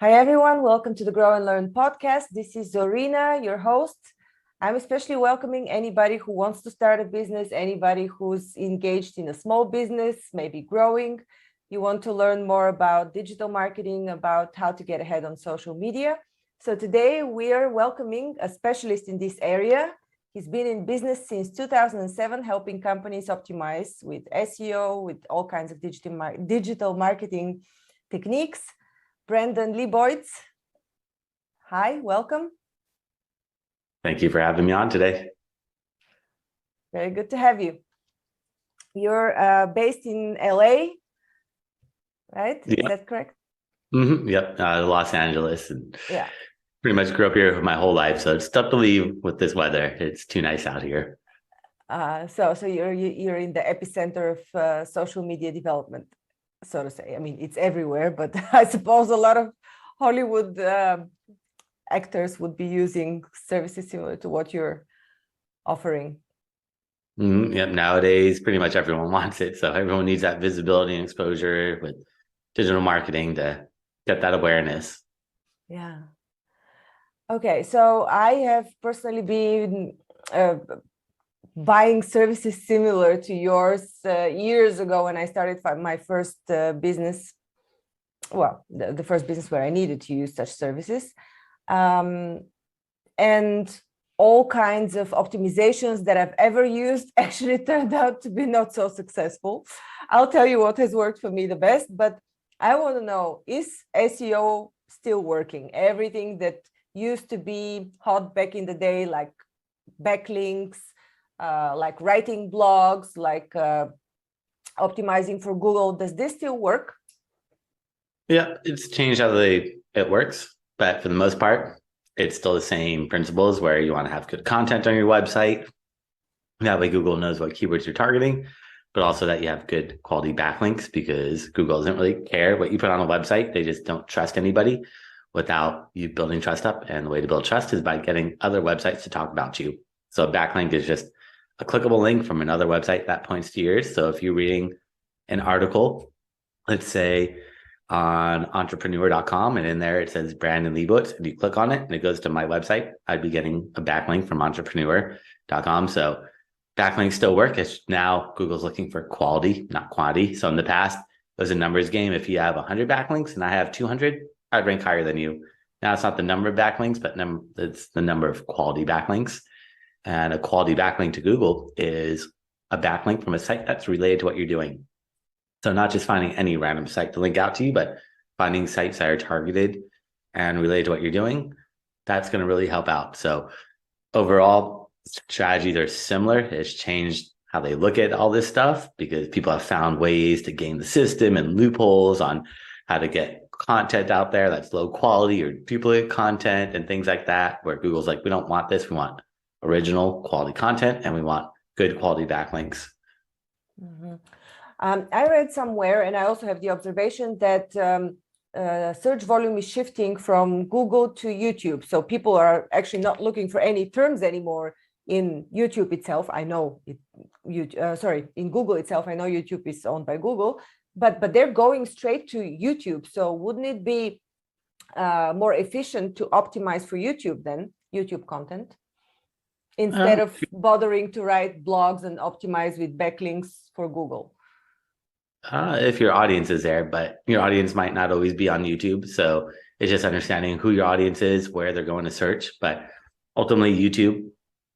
Hi, everyone. Welcome to the Grow and Learn podcast. This is Zorna, your host. I'm especially welcoming anybody who wants to start a business, anybody who's engaged in a small business, maybe growing. You want to learn more about digital marketing, about how to get ahead on social media. So today we are welcoming a specialist in this area. He's been in business since 2007, helping companies optimize with SEO, with all kinds of digital marketing techniques. Brandon Leibowitz. Hi, welcome. Thank you for having me on today. Very good to have you. You're based in LA, right? Yeah. Is that correct? Mm-hmm. Yep, Los Angeles. And yeah. Pretty much grew up here my whole life, so it's tough to leave with this weather. It's too nice out here. So you're in the epicenter of social media development, so to say. I mean, it's everywhere, but I suppose a lot of Hollywood actors would be using services similar to what you're offering. Yep, nowadays pretty much everyone wants it, so everyone needs that visibility and exposure with digital marketing to get that awareness. Yeah. Okay, so I have personally been buying services similar to yours years ago when I started my first business. Well, the first business where I needed to use such services. And all kinds of optimizations that I've ever used actually turned out to be not so successful. I'll tell you what has worked for me the best, but I want to know, is SEO still working? Everything that used to be hot back in the day, like backlinks, like writing blogs, like optimizing for Google, does this still work? Yeah, it's changed how it works, but for the most part, it's still the same principles where you want to have good content on your website. That way Google knows what keywords you're targeting, but also that you have good quality backlinks, because Google doesn't really care what you put on a website. They just don't trust anybody without you building trust up. And the way to build trust is by getting other websites to talk about you. So a backlink is just a clickable link from another website that points to yours. So if you're reading an article, let's say on entrepreneur.com, and in there it says Brandon Leibowitz, and you click on it and it goes to my website, I'd be getting a backlink from entrepreneur.com. So backlinks still work. It's now Google's looking for quality, not quantity. So in the past, it was a numbers game. If you have 100 backlinks and I have 200, I'd rank higher than you. Now it's not the number of backlinks, but it's the number of quality backlinks. And a quality backlink to Google is a backlink from a site that's related to what you're doing. So not just finding any random site to link out to you, but finding sites that are targeted and related to what you're doing. That's going to really help out. So overall, strategies are similar. It's changed how they look at all this stuff, because people have found ways to game the system and loopholes on how to get content out there that's low quality or duplicate content and things like that, where Google's like, we don't want this. We want original quality content, and we want good quality backlinks. Mm-hmm. I read somewhere, and I also have the observation that search volume is shifting from Google to YouTube. So people are actually not looking for any terms anymore in YouTube itself. I know in Google itself. I know YouTube is owned by Google, but they're going straight to YouTube. So wouldn't it be more efficient to optimize for YouTube than YouTube content, instead of bothering to write blogs and optimize with backlinks for Google? If your audience is there, but your audience might not always be on YouTube. So it's just understanding who your audience is, where they're going to search. But ultimately, YouTube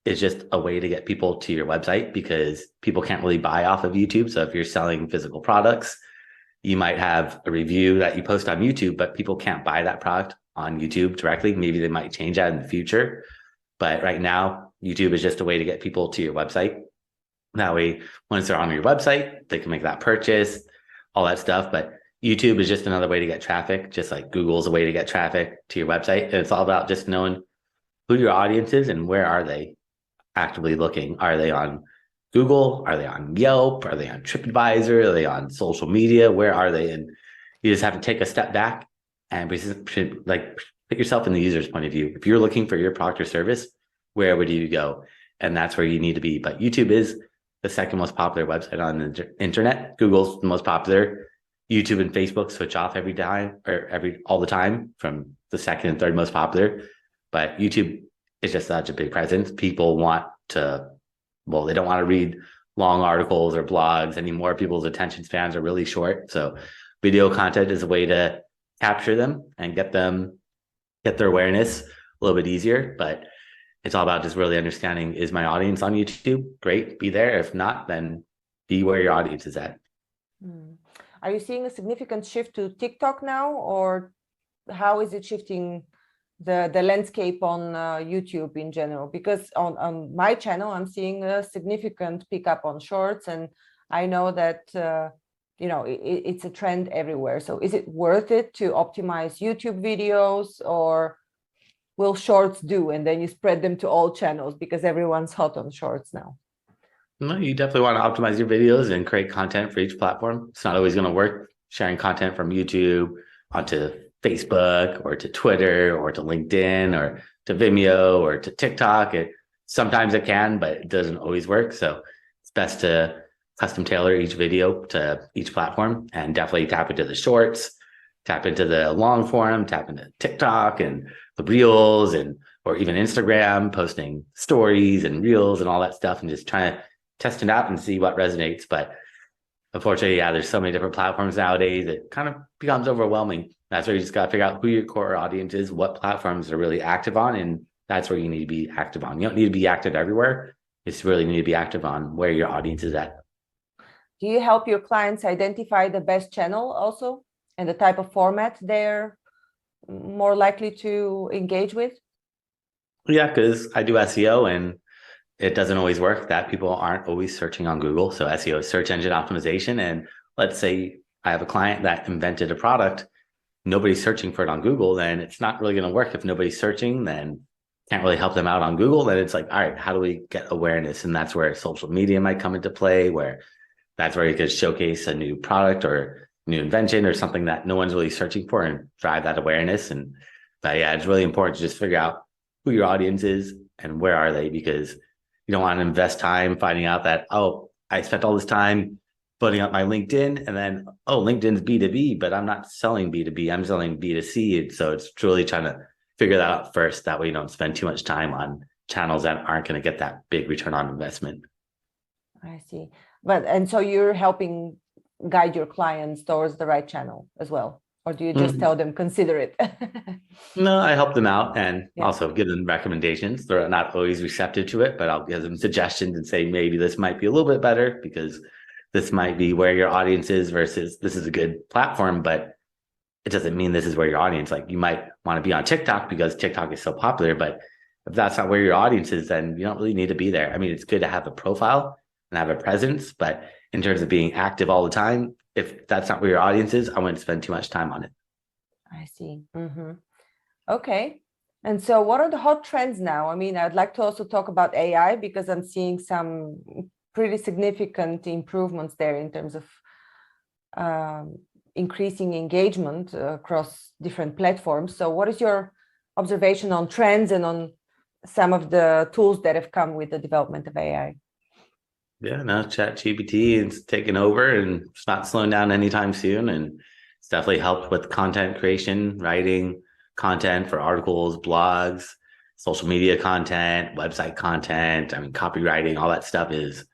is just a way to get people to your website, because people can't really buy off of YouTube. So if you're selling physical products, you might have a review that you post on YouTube, but people can't buy that product on YouTube directly. Maybe they might change that in the future. But right now, YouTube is just a way to get people to your website. That way, once they're on your website, they can make that purchase, all that stuff. But YouTube is just another way to get traffic, just like Google's a way to get traffic to your website. And it's all about just knowing who your audience is and where are they actively looking. Are they on Google? Are they on Yelp? Are they on TripAdvisor? Are they on social media? Where are they? And you just have to take a step back and like put yourself in the user's point of view. If you're looking for your product or service, where would you go? And that's where you need to be. But YouTube is the second most popular website on the internet. Google's the most popular. YouTube and Facebook switch off every time or all the time from the second and third most popular. But YouTube is just such a big presence. People want to, well, they don't want to read long articles or blogs anymore. People's attention spans are really short. So video content is a way to capture them and get their awareness a little bit easier. But it's all about just really understanding, is my audience on YouTube? Great, be there. If not, then be where your audience is at. Are you seeing a significant shift to TikTok now, or how is it shifting the landscape on YouTube in general? Because on my channel, I'm seeing a significant pickup on shorts, and I know that it's a trend everywhere. So is it worth it to optimize YouTube videos, or will shorts do, and then you spread them to all channels because everyone's hot on shorts now? No, you definitely want to optimize your videos and create content for each platform. It's not always going to work sharing content from YouTube onto Facebook or to Twitter or to LinkedIn or to Vimeo or to TikTok. Sometimes it can, but it doesn't always work. So it's best to custom tailor each video to each platform, and definitely tap into the shorts, tap into the long form, tap into TikTok and the reels, or even Instagram, posting stories and reels and all that stuff, and just trying to test it out and see what resonates. But unfortunately, there's so many different platforms nowadays, it kind of becomes overwhelming. That's where you just got to figure out who your core audience is, what platforms are really active on, and that's where you need to be active on. You don't need to be active everywhere. You just really need to be active on where your audience is at. Do you help your clients identify the best channel also, and the type of format they're more likely to engage with? Yeah, because I do SEO, and it doesn't always work that people aren't always searching on Google. So SEO is search engine optimization. And let's say I have a client that invented a product, nobody's searching for it on Google, then it's not really going to work. If nobody's searching, then can't really help them out on Google. Then it's like, all right, how do we get awareness? And that's where social media might come into play, where that's where you could showcase a new product or new invention or something that no one's really searching for and drive that awareness. But yeah, it's really important to just figure out who your audience is and where are they, because you don't want to invest time finding out that, oh, I spent all this time putting up my LinkedIn, and then, oh, LinkedIn's B2B, but I'm not selling B2B, I'm selling B2C. And so it's truly trying to figure that out first. That way you don't spend too much time on channels that aren't going to get that big return on investment. I see. And so you're helping guide your clients towards the right channel as well? Or do you just tell them, consider it? No, I help them out and also give them recommendations. They're not always receptive to it, but I'll give them suggestions and say, maybe this might be a little bit better because this might be where your audience is versus this is a good platform, but it doesn't mean this is where your audience, like you might want to be on TikTok because TikTok is so popular, but if that's not where your audience is, then you don't really need to be there. I mean, it's good to have a profile and have a presence, but in terms of being active all the time, if that's not where your audience is, I wouldn't spend too much time on it. I see. Okay. And so what are the hot trends now? I mean, I'd like to also talk about AI because I'm seeing some pretty significant improvements there in terms of increasing engagement across different platforms. So what is your observation on trends and on some of the tools that have come with the development of AI? Yeah, no, ChatGPT is taking over and it's not slowing down anytime soon. And it's definitely helped with content creation, writing content for articles, blogs, social media content, website content. I mean, copywriting, all that stuff is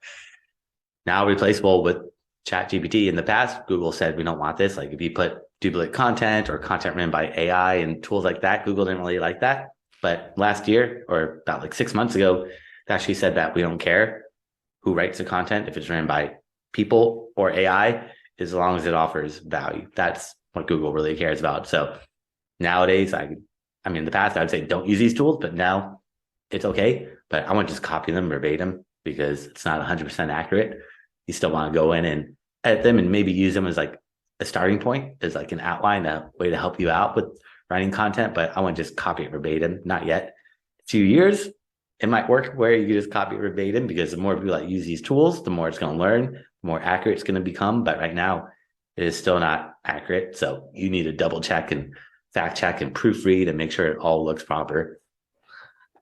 now replaceable with ChatGPT. In the past, Google said, we don't want this. Like if you put duplicate content or content written by AI and tools like that, Google didn't really like that. But last year, or about like 6 months ago, they actually said that we don't care who writes the content, if it's written by people or AI, as long as it offers value. That's what Google really cares about. So nowadays, I mean, in the past, I would say don't use these tools, but now it's okay. But I won't just copy them verbatim because it's not 100% accurate. You still want to go in and edit them and maybe use them as like a starting point, as like an outline, a way to help you out with writing content. But I won't just copy it verbatim, not yet. A few years, it might work where you can just copy it verbatim because the more people that use these tools, the more it's going to learn, the more accurate it's going to become. But right now, it is still not accurate. So you need to double check and fact check and proofread and make sure it all looks proper.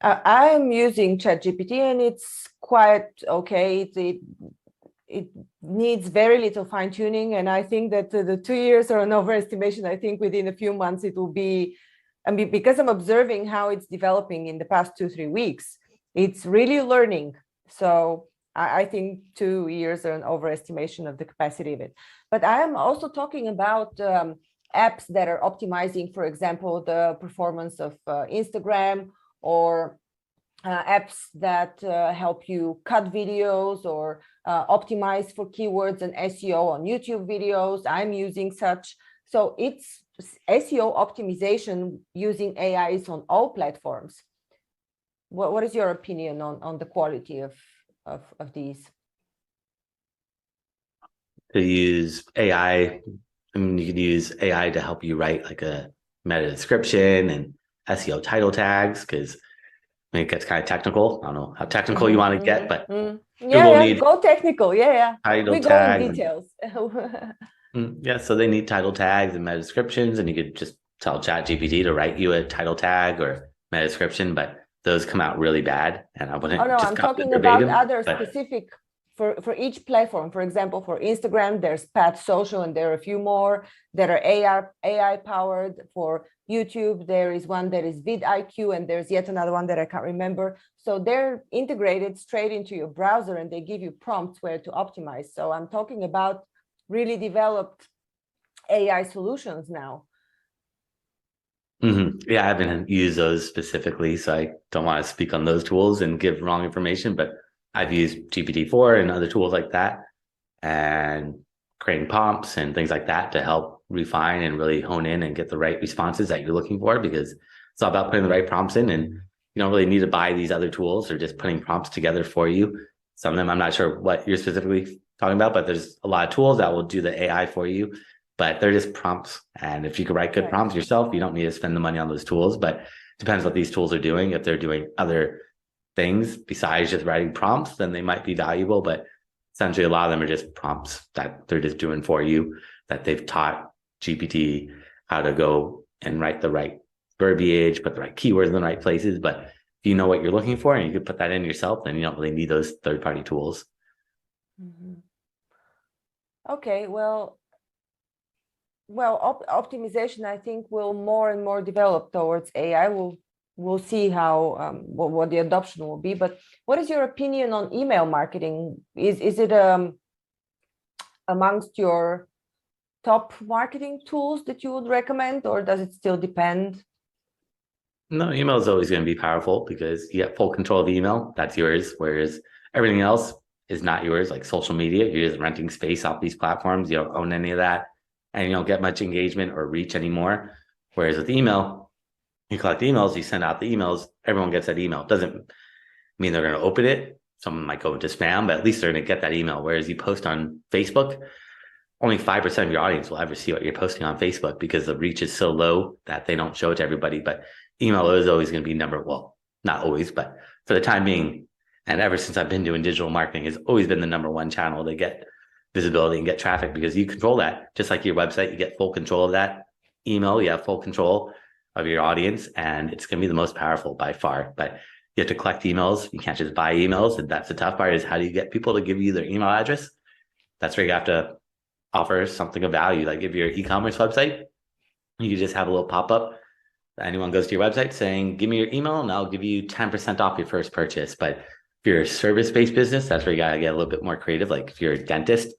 I'm using ChatGPT and it's quite okay. it needs very little fine tuning. And I think that the 2 years are an overestimation. I think within a few months it will be, I mean, because I'm observing how it's developing in the past 2-3 weeks, it's really learning. So I think 2 years are an overestimation of the capacity of it. But I am also talking about apps that are optimizing, for example, the performance of Instagram, or apps that help you cut videos or optimize for keywords and SEO on YouTube videos. I'm using such. So it's SEO optimization using AIs on all platforms. What is your opinion on the quality of these? To use AI, I mean, you could use AI to help you write like a meta description and SEO title tags, because I mean, it gets kind of technical. I don't know how technical you want to get, but yeah, go technical. Yeah. Title we tags. Go in details. Yeah, so they need title tags and meta descriptions, and you could just tell ChatGPT to write you a title tag or meta description, but those come out really bad, and I wouldn't. Oh no, I'm talking about other specific for each platform. For example, for Instagram, there's Path Social, and there are a few more that are AI powered. For YouTube, there is one that is vidIQ, and there's yet another one that I can't remember. So they're integrated straight into your browser, and they give you prompts where to optimize. So I'm talking about really developed AI solutions now. Yeah, I haven't used those specifically, so I don't want to speak on those tools and give wrong information, but I've used GPT-4 and other tools like that, and creating prompts and things like that to help refine and really hone in and get the right responses that you're looking for, because it's all about putting the right prompts in, and you don't really need to buy these other tools. They're just putting prompts together for you. Some of them, I'm not sure what you're specifically talking about, but there's a lot of tools that will do the AI for you, but they're just prompts. And if you can write good prompts yourself, you don't need to spend the money on those tools. But it depends what these tools are doing. If they're doing other things besides just writing prompts, then they might be valuable. But essentially, a lot of them are just prompts that they're just doing for you, that they've taught GPT how to go and write the right verbiage, put the right keywords in the right places. But if you know what you're looking for and you can put that in yourself, then you don't really need those third-party tools. Okay, well, optimization, I think, will more and more develop towards AI. We'll see how what the adoption will be. But what is your opinion on email marketing? Is it amongst your top marketing tools that you would recommend, or does it still depend? No, email is always going to be powerful because you get full control of the email. That's yours. Whereas everything else is not yours, like social media. You're just renting space off these platforms. You don't own any of that, and you don't get much engagement or reach anymore. Whereas with email, you collect emails, you send out the emails, everyone gets that email. Doesn't mean they're going to open it. Someone might go into spam, but at least they're going to get that email. Whereas you post on Facebook, only 5% of your audience will ever see what you're posting on Facebook because the reach is so low that they don't show it to everybody. But email is always going to be well, not always, but for the time being, and ever since I've been doing digital marketing, has always been the #1 channel to get visibility and get traffic, because you control that. Just like your website, you get full control of that. Email, you have full control of your audience, and it's going to be the most powerful by far. But you have to collect emails. You can't just buy emails. And that's the tough part, is how do you get people to give you their email address? That's where you have to offer something of value. Like if you're an e-commerce website, you just have a little pop-up. Anyone goes to your website saying, give me your email and I'll give you 10% off your first purchase. But if you're a service-based business, that's where you got to get a little bit more creative. Like if you're a dentist,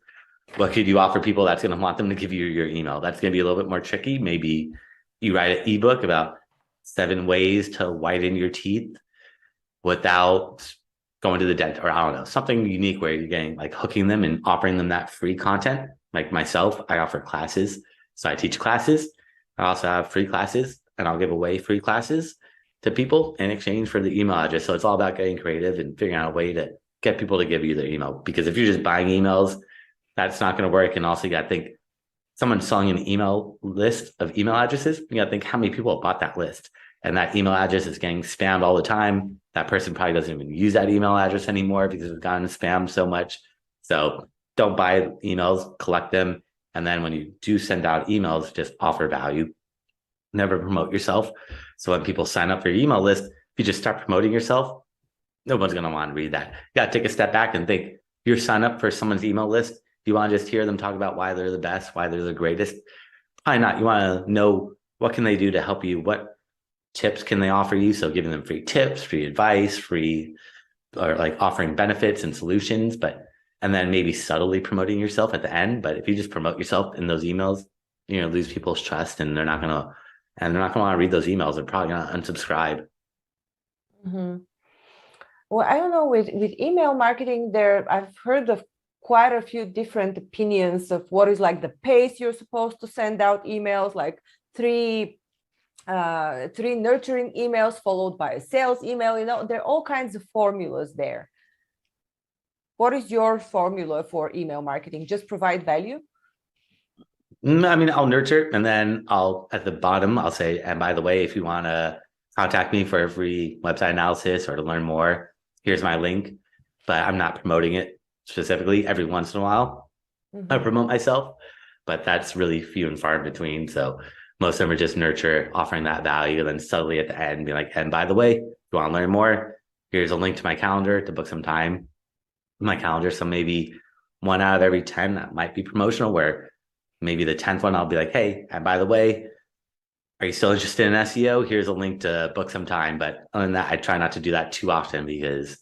what could you offer people that's going to want them to give you your email? That's going to be a little bit more tricky. Maybe you write an ebook about 7 ways to whiten your teeth without going to the dentist, or I don't know, something unique where you're getting like hooking them and offering them that free content. Like myself, I offer classes. So I teach classes. I also have free classes, and I'll give away free classes to people in exchange for the email address. So it's all about getting creative and figuring out a way to get people to give you their email. Because if you're just buying emails, that's not going to work. And also you got to think, someone's selling an email list of email addresses. You got to think how many people have bought that list. And that email address is getting spammed all the time. That person probably doesn't even use that email address anymore because it's gotten spammed so much. So don't buy emails, collect them. And then when you do send out emails, just offer value. Never promote yourself. So when people sign up for your email list, if you just start promoting yourself, no one's going to want to read that. You got to take a step back and think, you're sign up for someone's email list, you want to just hear them talk about why they're the best, why they're the greatest? Probably not. You want to know what can they do to help you, what tips can they offer you. So giving them free tips, free advice, free, or like offering benefits and solutions, and then maybe subtly promoting yourself at the end. But if you just promote yourself in those emails, you're going to lose people's trust, and they're not going to want to read those emails. They're probably going to unsubscribe. Mm-hmm. Well, I don't know, with email marketing there, I've heard of quite a few different opinions of what is like the pace you're supposed to send out emails, like three nurturing emails followed by a sales email. There are all kinds of formulas there. What is your formula for email marketing? Just provide value? I mean, I'll nurture, and then at the bottom, I'll say, and by the way, if you want to contact me for a free website analysis or to learn more, here's my link. But I'm not promoting it specifically. Every once in a while, I promote myself, but that's really few and far in between. So most of them are just nurture, offering that value, and then subtly at the end, be like, and by the way, if you want to learn more, here's a link to my calendar to book some time in my calendar. So maybe 1 out of every 10 that might be promotional, where maybe the 10th one, I'll be like, hey, and by the way, are you still interested in SEO? Here's a link to book some time. But other than that, I try not to do that too often, because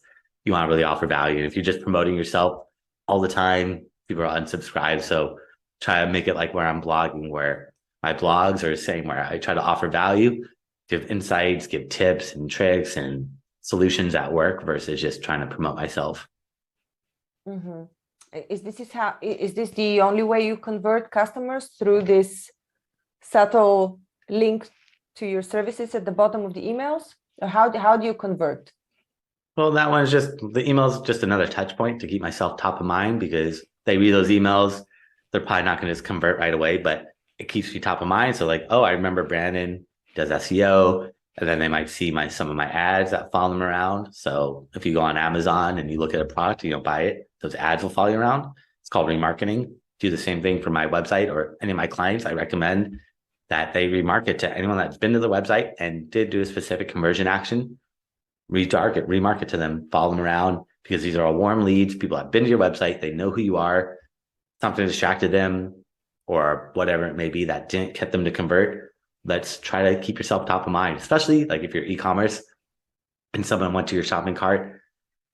you want to really offer value. And if you're just promoting yourself all the time, people are unsubscribed. So try to make it like where I'm blogging, where my blogs are the same, where I try to offer value, give insights, give tips and tricks and solutions at work, versus just trying to promote myself. Mm-hmm. Is this the only way you convert customers, through this subtle link to your services at the bottom of the emails? Or how do you convert? Well, that one's just, the email's just another touch point to keep myself top of mind, because they read those emails, they're probably not going to just convert right away, but it keeps you top of mind. So like, oh, I remember Brandon does SEO, and then they might see some of my ads that follow them around. So if you go on Amazon and you look at a product, you don't buy it, those ads will follow you around. It's called remarketing. Do the same thing for my website or any of my clients. I recommend that they remarket to anyone that's been to the website and did do a specific conversion action. Remarket to them, follow them around, because these are all warm leads. People have been to your website, they know who you are, something distracted them or whatever it may be that didn't get them to convert. Let's try to keep yourself top of mind, especially like if you're e-commerce and someone went to your shopping cart,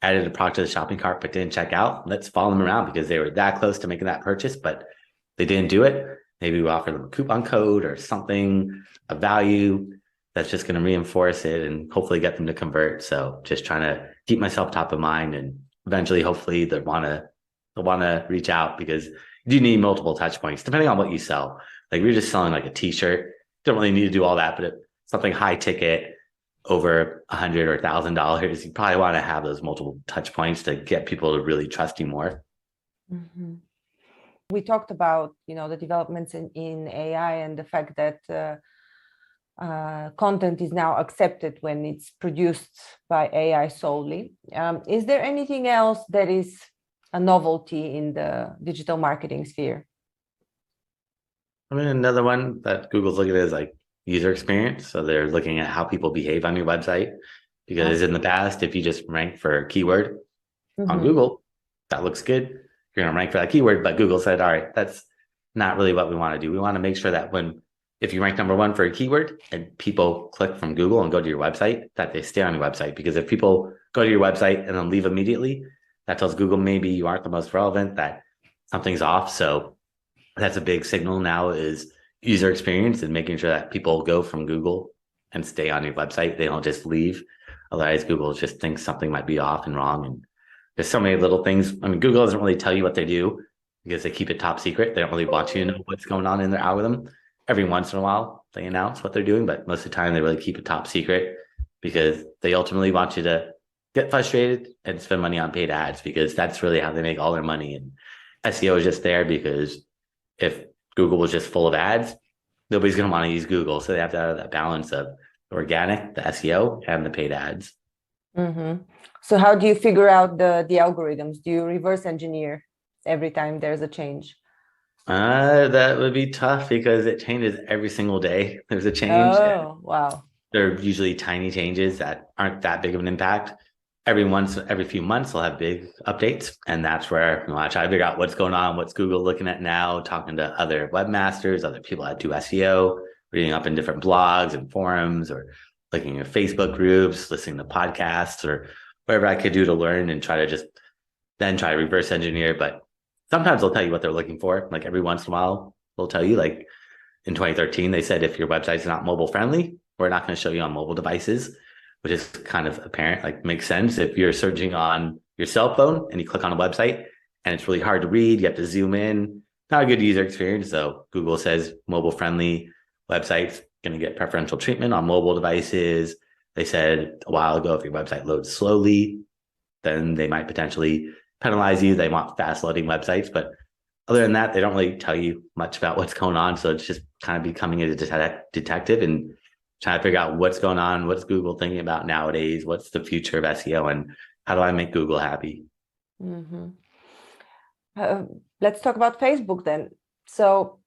added a product to the shopping cart, but didn't check out. Let's follow them around, because they were that close to making that purchase, but they didn't do it. Maybe we offer them a coupon code or something, a value that's just going to reinforce it and hopefully get them to convert. So just trying to keep myself top of mind, and eventually, hopefully, they'll want to reach out, because you do need multiple touch points depending on what you sell. Like if you're just selling like a t-shirt, don't really need to do all that, but if something high ticket over $100 or $1,000, you probably want to have those multiple touch points to get people to really trust you more. Mm-hmm. We talked about, the developments in AI and the fact that content is now accepted when it's produced by AI solely. Is there anything else that is a novelty in the digital marketing sphere? I mean, another one that Google's looking at is like user experience. So they're looking at how people behave on your website, because in the past, if you just rank for a keyword on Google, that looks good. You're going to rank for that keyword, but Google said, all right, that's not really what we want to do. We want to make sure that if you rank number 1 for a keyword and people click from Google and go to your website, that they stay on your website. Because if people go to your website and then leave immediately, that tells Google maybe you aren't the most relevant, that something's off. So that's a big signal now, is user experience and making sure that people go from Google and stay on your website. They don't just leave. Otherwise, Google just thinks something might be off and wrong. And there's so many little things. I mean, Google doesn't really tell you what they do, because they keep it top secret. They don't really want you to know what's going on in their algorithm. Every once in a while, they announce what they're doing, but most of the time they really keep it top secret, because they ultimately want you to get frustrated and spend money on paid ads, because that's really how they make all their money. And SEO is just there because if Google was just full of ads, nobody's going to want to use Google. So they have to have that balance of organic, the SEO, and the paid ads. Mm-hmm. So how do you figure out the algorithms? Do you reverse engineer every time there's a change? That would be tough, because it changes every single day. There's a change. Oh, wow. They're usually tiny changes that aren't that big of an impact. every few months they'll have big updates, and that's where I try to figure out what's going on, what's Google looking at now, talking to other webmasters, other people that do SEO, reading up in different blogs and forums, or looking at Facebook groups, listening to podcasts, or whatever I could do to learn and try to reverse engineer. But sometimes they'll tell you what they're looking for. Like every once in a while, they'll tell you, like in 2013, they said, if your website's not mobile friendly, we're not going to show you on mobile devices, which is kind of apparent, like makes sense. If you're searching on your cell phone and you click on a website and it's really hard to read, you have to zoom in, not a good user experience. So Google says mobile friendly websites going to get preferential treatment on mobile devices. They said a while ago, if your website loads slowly, then they might potentially penalize you. They want fast loading websites, but other than that, they don't really tell you much about what's going on. So it's just kind of becoming a detective and trying to figure out what's going on, what's Google thinking about nowadays, what's the future of SEO, and how do I make Google happy? Mm-hmm. Let's talk about Facebook then. So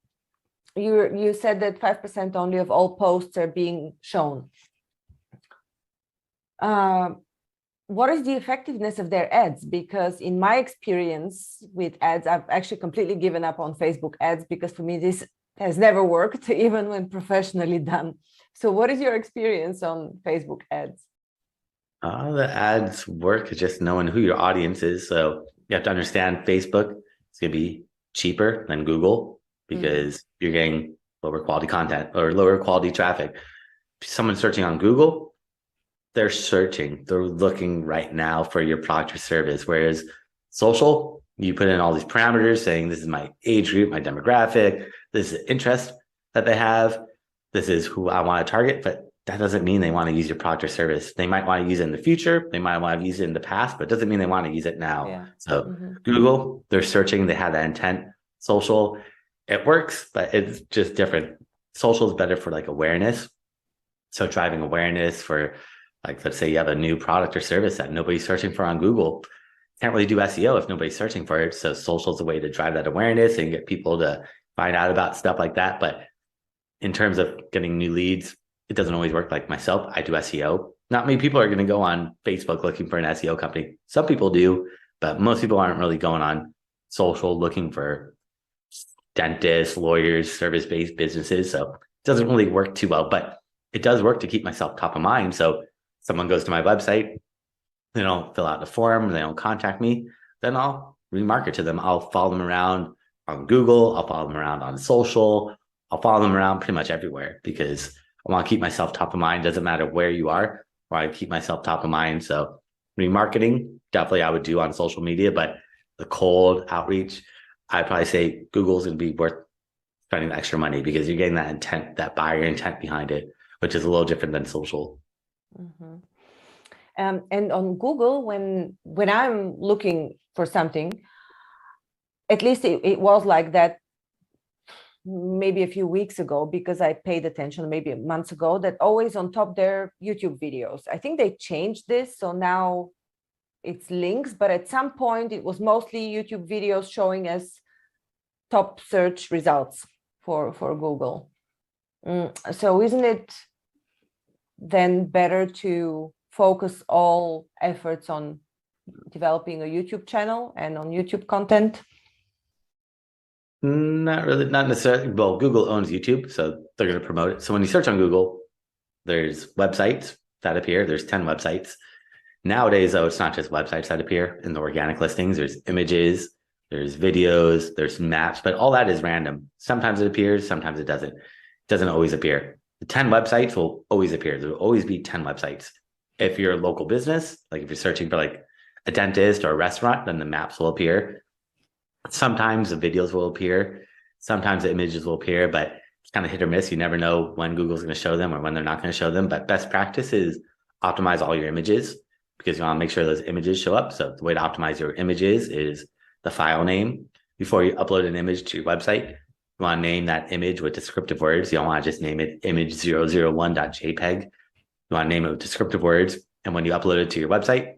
you said that 5% only of all posts are being shown. What is the effectiveness of their ads? Because in my experience with ads, I've actually completely given up on Facebook ads, because for me, this has never worked, even when professionally done. So what is your experience on Facebook ads? The ads work just knowing who your audience is. So you have to understand Facebook is going to be cheaper than Google because you're getting lower quality content or lower quality traffic. Someone searching on Google, they're looking right now for your product or service. Whereas social, you put in all these parameters saying, this is my age group, my demographic, this is interest that they have, this is who I want to target, but that doesn't mean they want to use your product or service. They might want to use it in the future. They might want to use it in the past, but it doesn't mean they want to use it now. Yeah. So Google, they're searching, they have that intent. Social, it works, but it's just different. Social is better for like awareness. So driving awareness for, like, let's say you have a new product or service that nobody's searching for on Google. Can't really do SEO if nobody's searching for it. So social is a way to drive that awareness and get people to find out about stuff like that. But in terms of getting new leads, it doesn't always work. Like myself, I do SEO. Not many people are going to go on Facebook looking for an SEO company. Some people do, but most people aren't really going on social looking for dentists, lawyers, service-based businesses. So it doesn't really work too well, but it does work to keep myself top of mind. So someone goes to my website, they don't fill out the form, they don't contact me, then I'll remarket to them. I'll follow them around on Google. I'll follow them around on social. I'll follow them around pretty much everywhere because I want to keep myself top of mind. Doesn't matter where you are, or I keep myself top of mind. So remarketing, definitely I would do on social media, but the cold outreach, I'd probably say Google's going to be worth spending the extra money because you're getting that intent, that buyer intent behind it, which is a little different than social. Mm-hmm. And on Google, when I'm looking for something, at least it was like that maybe a few weeks ago, because I paid attention maybe months ago, that always on top there YouTube videos. I think they changed this, so now it's links, but at some point it was mostly YouTube videos showing as top search results for Google. So isn't it then better to focus all efforts on developing a YouTube channel and on YouTube content? Not really, not necessarily. Well, Google owns YouTube, so they're going to promote it. So when you search on Google, there's websites that appear. There's 10 websites. Nowadays, though, it's not just websites that appear in the organic listings. There's images, there's videos, there's maps, but all that is random. Sometimes it appears, sometimes it doesn't. It doesn't always appear. The 10 websites will always appear. There will always be 10 websites. If you're a local business, like if you're searching for like a dentist or a restaurant, then the maps will appear. Sometimes the videos will appear. Sometimes the images will appear, but it's kind of hit or miss. You never know when Google's going to show them or when they're not going to show them. But best practice is optimize all your images because you want to make sure those images show up. So the way to optimize your images is the file name. Before you upload an image to your website, you want to name that image with descriptive words. You don't want to just name it image001.jpg. You want to name it with descriptive words. And when you upload it to your website,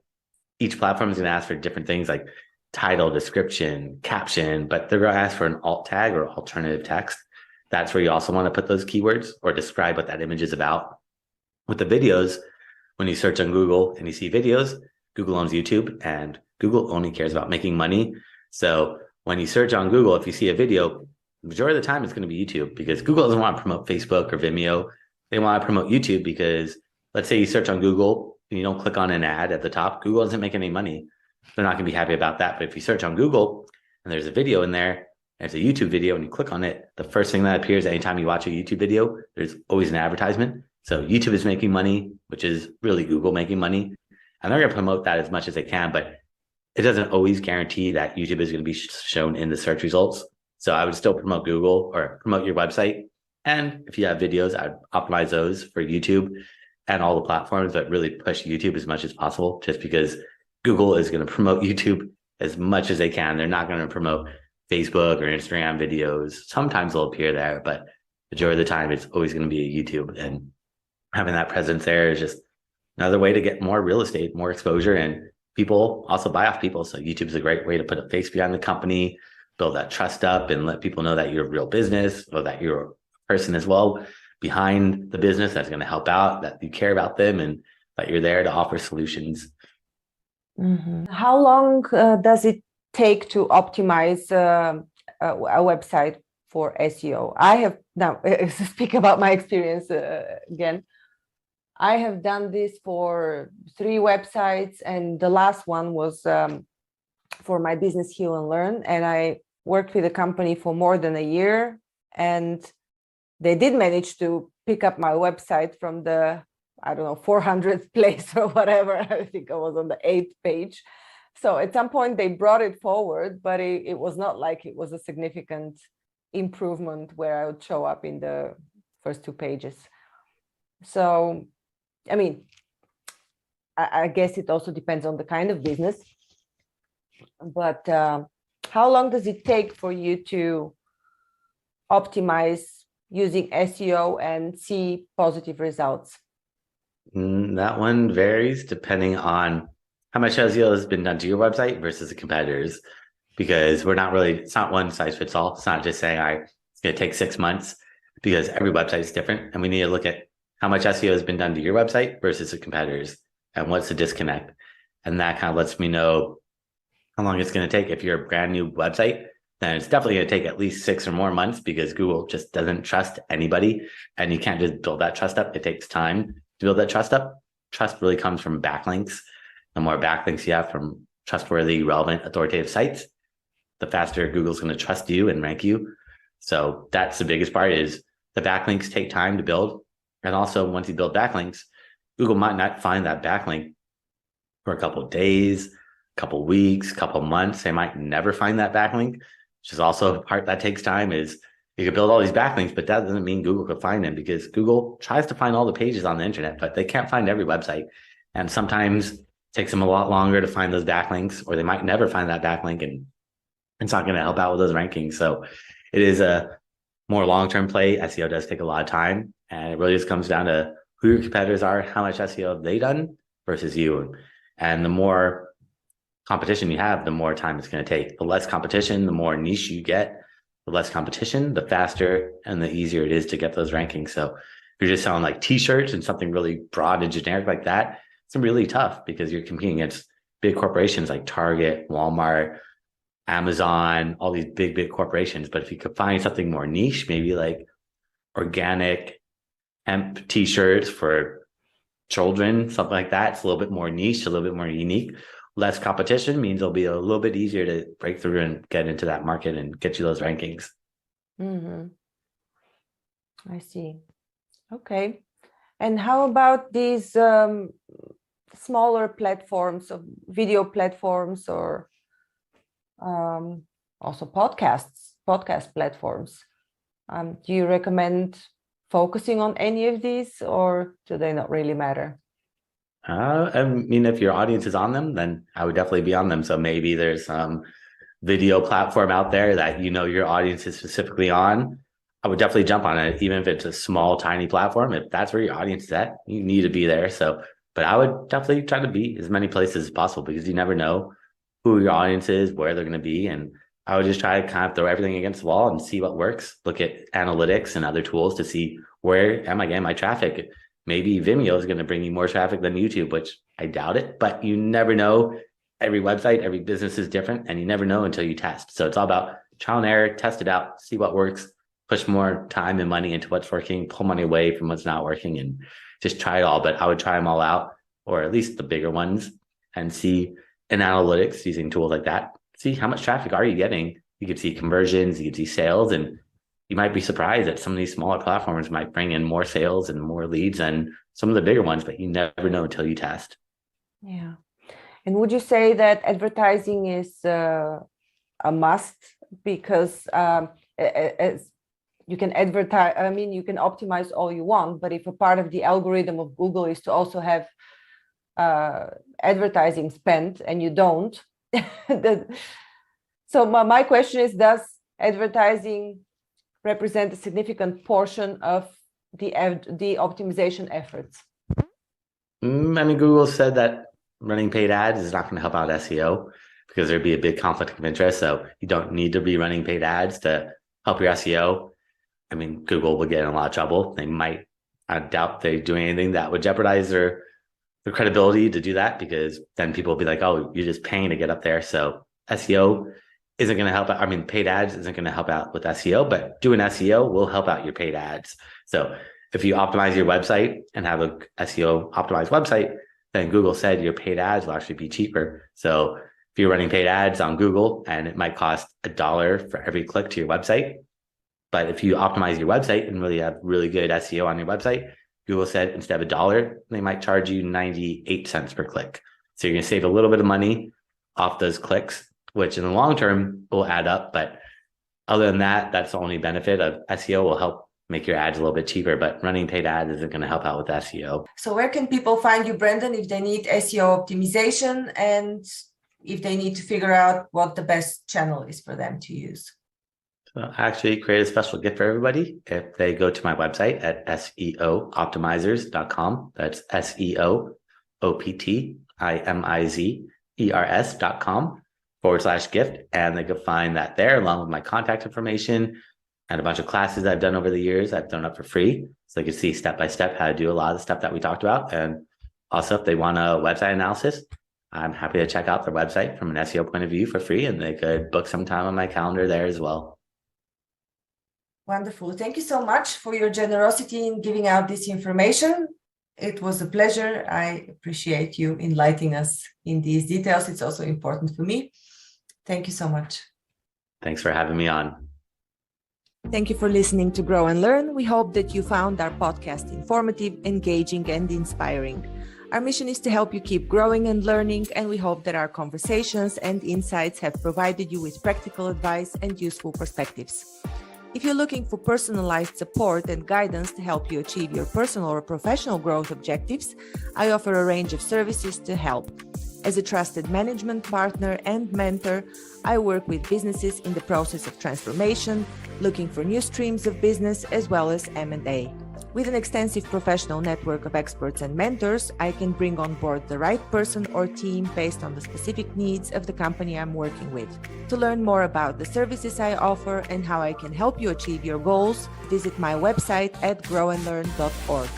each platform is going to ask for different things like title, description, caption, but they're going to ask for an alt tag or alternative text. That's where you also want to put those keywords or describe what that image is about. With the videos, when you search on Google and you see videos, Google owns YouTube, and Google only cares about making money. So when you search on Google, if you see a video, majority of the time it's going to be YouTube, because Google doesn't want to promote Facebook or Vimeo. They want to promote YouTube, because let's say you search on Google and you don't click on an ad at the top, Google doesn't make any money. They're not going to be happy about that. But if you search on Google and there's a video in there, there's a YouTube video, and you click on it, the first thing that appears anytime you watch a YouTube video, there's always an advertisement. So YouTube is making money, which is really Google making money. And they're going to promote that as much as they can, but it doesn't always guarantee that YouTube is going to be shown in the search results. So I would still promote Google or promote your website. And if you have videos, I'd optimize those for YouTube and all the platforms, but really push YouTube as much as possible, just because Google is going to promote YouTube as much as they can. They're not going to promote Facebook or Instagram videos. Sometimes they'll appear there, but majority of the time it's always going to be a YouTube. And having that presence there is just another way to get more real estate, more exposure, and people also buy off people. So YouTube is a great way to put a face behind the company, build that trust up, and let people know that you're a real business, or that you're a person as well behind the business that's going to help out, that you care about them, and that you're there to offer solutions. Mm-hmm. How long does it take to optimize a website for SEO? I have now speak about my experience again. I have done this for 3 websites, and the last one was for my business Growlearn, and I worked with a company for more than a year, and they did manage to pick up my website from the, I don't know, 400th place or whatever. I think I was on the 8th page. So at some point they brought it forward, but it was not like it was a significant improvement where I would show up in the first 2 pages. So, I mean, I guess it also depends on the kind of business, but how long does it take for you to optimize using SEO and see positive results? That one varies depending on how much SEO has been done to your website versus the competitors, because it's not one size fits all. It's not just saying, it's going to take 6 months, because every website is different. And we need to look at how much SEO has been done to your website versus the competitors, and what's the disconnect. And that kind of lets me know how long it's going to take. If you're a brand new website, then it's definitely going to take at least 6 or more months, because Google just doesn't trust anybody, and you can't just build that trust up. It takes time to build that trust up. Trust really comes from backlinks. The more backlinks you have from trustworthy, relevant, authoritative sites, the faster Google's going to trust you and rank you. So that's the biggest part, is the backlinks take time to build. And also, once you build backlinks, Google might not find that backlink for a couple of days, a couple of weeks, a couple of months. They might never find that backlink, which is also a part that takes time. Is you can build all these backlinks, but that doesn't mean Google could find them, because Google tries to find all the pages on the internet, but they can't find every website. And sometimes it takes them a lot longer to find those backlinks, or they might never find that backlink, and it's not going to help out with those rankings. So it is a more long-term play. SEO does take a lot of time, and it really just comes down to who your competitors are, how much SEO have they done versus you. And the more competition you have, the more time it's going to take. The less competition, the more niche you get. The less competition, the faster and the easier it is to get those rankings. So if you're just selling like t-shirts and something really broad and generic like that, it's really tough, because you're competing against big corporations like Target, Walmart, Amazon, all these big corporations. But if you could find something more niche, maybe like organic hemp t-shirts for children, something like that, it's a little bit more niche, a little bit more unique. Less competition means it'll be a little bit easier to break through and get into that market and get you those rankings. Mm-hmm. I see. Okay. And how about these smaller platforms, of video platforms, or also podcast platforms? Do you recommend focusing on any of these, or do they not really matter? I mean, if your audience is on them, then I would definitely be on them. So maybe there's some video platform out there that your audience is specifically on. I would definitely jump on it, even if it's a small, tiny platform. If that's where your audience is at, you need to be there. So, but I would definitely try to be as many places as possible, because you never know who your audience is, where they're going to be. And I would just try to kind of throw everything against the wall and see what works. Look at analytics and other tools to see, where am I getting my traffic? Maybe Vimeo is going to bring you more traffic than YouTube, which I doubt it, but you never know. Every website, every business is different, and you never know until you test. So it's all about trial and error, test it out, see what works, push more time and money into what's working, pull money away from what's not working, and just try it all. But I would try them all out, or at least the bigger ones, and see in analytics using tools like that, see how much traffic are you getting. You can see conversions, you can see sales, and you might be surprised that some of these smaller platforms might bring in more sales and more leads than some of the bigger ones, but you never know until you test. Yeah. And would you say that advertising is a must? Because as you can advertise, I mean, you can optimize all you want, but if a part of the algorithm of Google is to also have advertising spent and you don't, so my question is, does advertising represent a significant portion of the optimization efforts? I mean, Google said that running paid ads is not going to help out SEO because there'd be a big conflict of interest. So you don't need to be running paid ads to help your SEO. I mean, Google will get in a lot of trouble. They might, I doubt they're doing anything that would jeopardize their credibility to do that, because then people will be like, oh, you're just paying to get up there. So SEO isn't going to help out. I mean, paid ads isn't going to help out with SEO, but doing SEO will help out your paid ads. So if you optimize your website and have a SEO optimized website, then Google said your paid ads will actually be cheaper. So if you're running paid ads on Google and it might cost $1 for every click to your website, but if you optimize your website and really have really good SEO on your website, Google said instead of $1, they might charge you 98 cents per click. So you're going to save a little bit of money off those clicks, which in the long term will add up. But other than that, that's the only benefit of SEO. Will help make your ads a little bit cheaper, but running paid ads isn't going to help out with SEO. So where can people find you, Brandon, if they need SEO optimization and if they need to figure out what the best channel is for them to use? So I actually created a special gift for everybody. If they go to my website at SEOoptimizers.com, that's SEOoptimizers.com/gift. And they can find that there along with my contact information and a bunch of classes I've done over the years. I've done up for free. So they can see step-by-step how to do a lot of the stuff that we talked about. And also if they want a website analysis, I'm happy to check out their website from an SEO point of view for free, and they could book some time on my calendar there as well. Wonderful. Thank you so much for your generosity in giving out this information. It was a pleasure. I appreciate you enlightening us in these details. It's also important for me. Thank you so much. Thanks for having me on. Thank you for listening to Grow and Learn. We hope that you found our podcast informative, engaging, and inspiring. Our mission is to help you keep growing and learning, and we hope that our conversations and insights have provided you with practical advice and useful perspectives. If you're looking for personalized support and guidance to help you achieve your personal or professional growth objectives, I offer a range of services to help. As a trusted management partner and mentor, I work with businesses in the process of transformation, looking for new streams of business, as well as M&A. With an extensive professional network of experts and mentors, I can bring on board the right person or team based on the specific needs of the company I'm working with. To learn more about the services I offer and how I can help you achieve your goals, visit my website at growandlearn.org.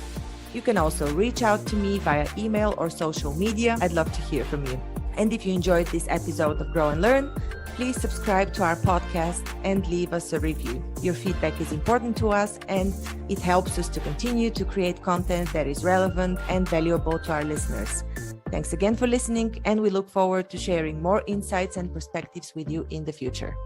You can also reach out to me via email or social media. I'd love to hear from you. And if you enjoyed this episode of Grow and Learn, please subscribe to our podcast and leave us a review. Your feedback is important to us, and it helps us to continue to create content that is relevant and valuable to our listeners. Thanks again for listening, and we look forward to sharing more insights and perspectives with you in the future.